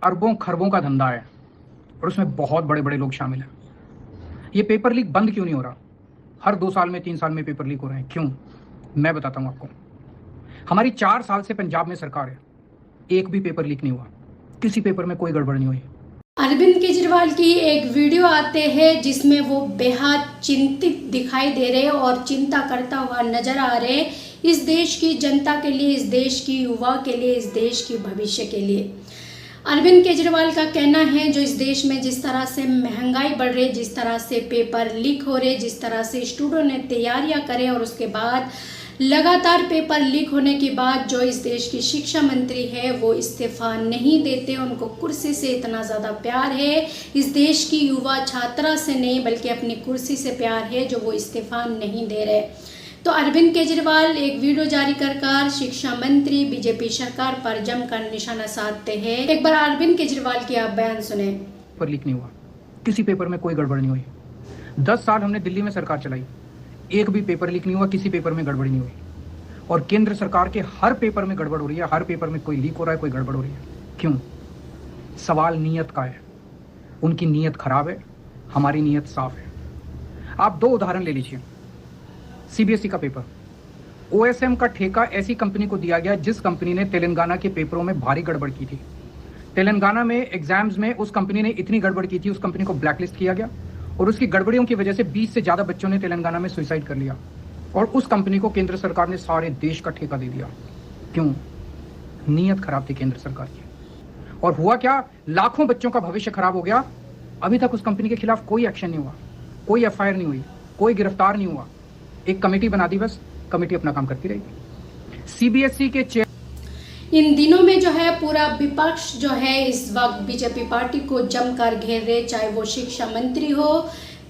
अरबों खरबों का धंधा है और उसमें बहुत बड़े बड़े लोग शामिल हैं। ये पेपर लीक बंद क्यों नहीं हो रहा? हर 2 साल में 3 साल में पेपर लीक हो रहे हैं, क्यों? मैं बताता हूं आपको। हमारी 4 साल से पंजाब में सरकार है, एक भी पेपर लीक नहीं हुआ, किसी पेपर में कोई गड़बड़ नहीं हुई। अरविंद केजरीवाल की एक वीडियो आते हैं जिसमें वो बेहद चिंतित दिखाई दे रहे और चिंता करता हुआ नजर आ रहे इस देश की जनता के लिए, इस देश की युवा के लिए, इस देश की भविष्य के लिए। अरविंद केजरीवाल का कहना है जो इस देश में जिस तरह से महंगाई बढ़ रही, जिस तरह से पेपर लीक हो रहे, जिस तरह से स्टूडेंट ने तैयारियां करें और उसके बाद लगातार पेपर लीक होने के बाद जो इस देश की शिक्षा मंत्री है वो इस्तीफा नहीं देते, उनको कुर्सी से इतना ज़्यादा प्यार है, इस देश की युवा छात्रा से नहीं बल्कि अपनी कुर्सी से प्यार है जो वो इस्तीफा नहीं दे रहे। तो अरविंद केजरीवाल एक वीडियो जारी कर शिक्षा मंत्री बीजेपी सरकार पर जमकर निशाना साधते हैं। एक बार अरविंद केजरीवाल की आप बयान सुने। पेपर लीक नहीं हुआ, किसी पेपर में कोई गड़बड़ नहीं हुई। 10 साल हमने दिल्ली में सरकार चलाई, एक भी पेपर लीक नहीं हुआ, किसी पेपर में गड़बड़ी नहीं हुई। और केंद्र सरकार के हर पेपर में गड़बड़ हो रही है, हर पेपर में कोई लीक हो रहा है, कोई गड़बड़ हो रही है। क्यों? सवाल नीयत का है। उनकी नीयत खराब है, हमारी नीयत साफ है। आप 2 उदाहरण ले लीजिए। सीबीएसई का पेपर, ओएसएम का ठेका ऐसी कंपनी को दिया गया जिस कंपनी ने तेलंगाना के पेपरों में भारी गड़बड़ की थी। तेलंगाना में एग्जाम्स में उस कंपनी ने इतनी गड़बड़ की थी, उस कंपनी को ब्लैकलिस्ट किया गया और उसकी गड़बड़ियों की वजह से 20 से ज्यादा बच्चों ने तेलंगाना में सुसाइड कर लिया और उस कंपनी को केंद्र सरकार ने सारे देश का ठेका दे दिया। क्यों? नीयत खराब थी केंद्र सरकार की। और हुआ क्या? लाखों बच्चों का भविष्य खराब हो गया। अभी तक उस कंपनी के खिलाफ कोई एक्शन नहीं हुआ, कोई एफआईआर नहीं हुई, कोई गिरफ्तार नहीं हुआ। एक कमेटी बना दी, बस कमेटी अपना काम करती रहेगी। सीबीएसई के इन दिनों में जो है पूरा विपक्ष जो है इस वक्त बीजेपी पार्टी को जमकर घेर रहे, चाहे वो शिक्षा मंत्री हो,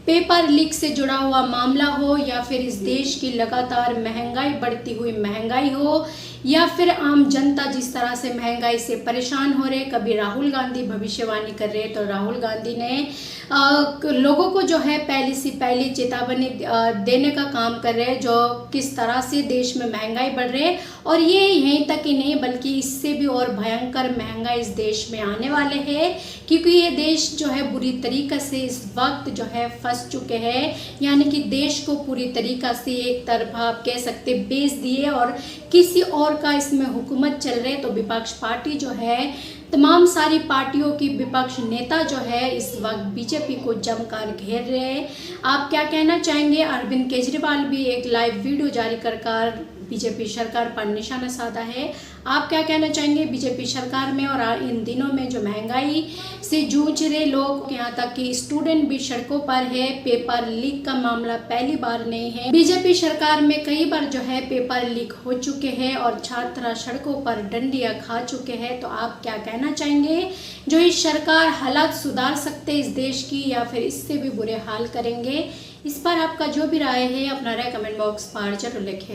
पेपर लीक से जुड़ा हुआ मामला हो, या फिर इस देश की लगातार महंगाई बढ़ती हुई महंगाई हो, या फिर आम जनता जिस तरह से महंगाई से परेशान हो रहे। कभी राहुल गांधी भविष्यवाणी कर रहे तो राहुल गांधी ने लोगों को जो है पहले से पहले चेतावनी देने का काम कर रहे हैं जो किस तरह से देश में महंगाई बढ़ रही है और ये यहीं तक ही नहीं बल्कि इससे भी और भयंकर महंगाई इस देश में आने वाले हैं, क्योंकि ये देश जो है बुरी तरीके से इस वक्त जो है फंस चुके हैं, यानी कि देश को पूरी तरीका से एक तरफा आप कह सकते बेच दिए और किसी और का इसमें हुकूमत चल रहे। तो विपक्ष पार्टी जो है, तमाम सारी पार्टियों की विपक्ष नेता जो है इस वक्त बीजेपी को जमकर घेर रहे हैं। आप क्या कहना चाहेंगे? अरविंद केजरीवाल भी एक लाइव वीडियो जारी कर बीजेपी सरकार पर निशाना साधा है। आप क्या कहना चाहेंगे बीजेपी सरकार में और इन दिनों में जो महंगाई से जूझ रहे लोग, यहाँ तक कि स्टूडेंट भी सड़कों पर है। पेपर लीक का मामला पहली बार नहीं है, बीजेपी सरकार में कई बार जो है पेपर लीक हो चुके हैं और छात्र सड़कों पर डंडियां खा चुके हैं। तो आप क्या कहना चाहेंगे? जो इस सरकार हालात सुधार सकते इस देश की या फिर इससे भी बुरे हाल करेंगे? इस पर आपका जो भी राय है अपना राय कमेंट बॉक्स पर जरूर लिखें।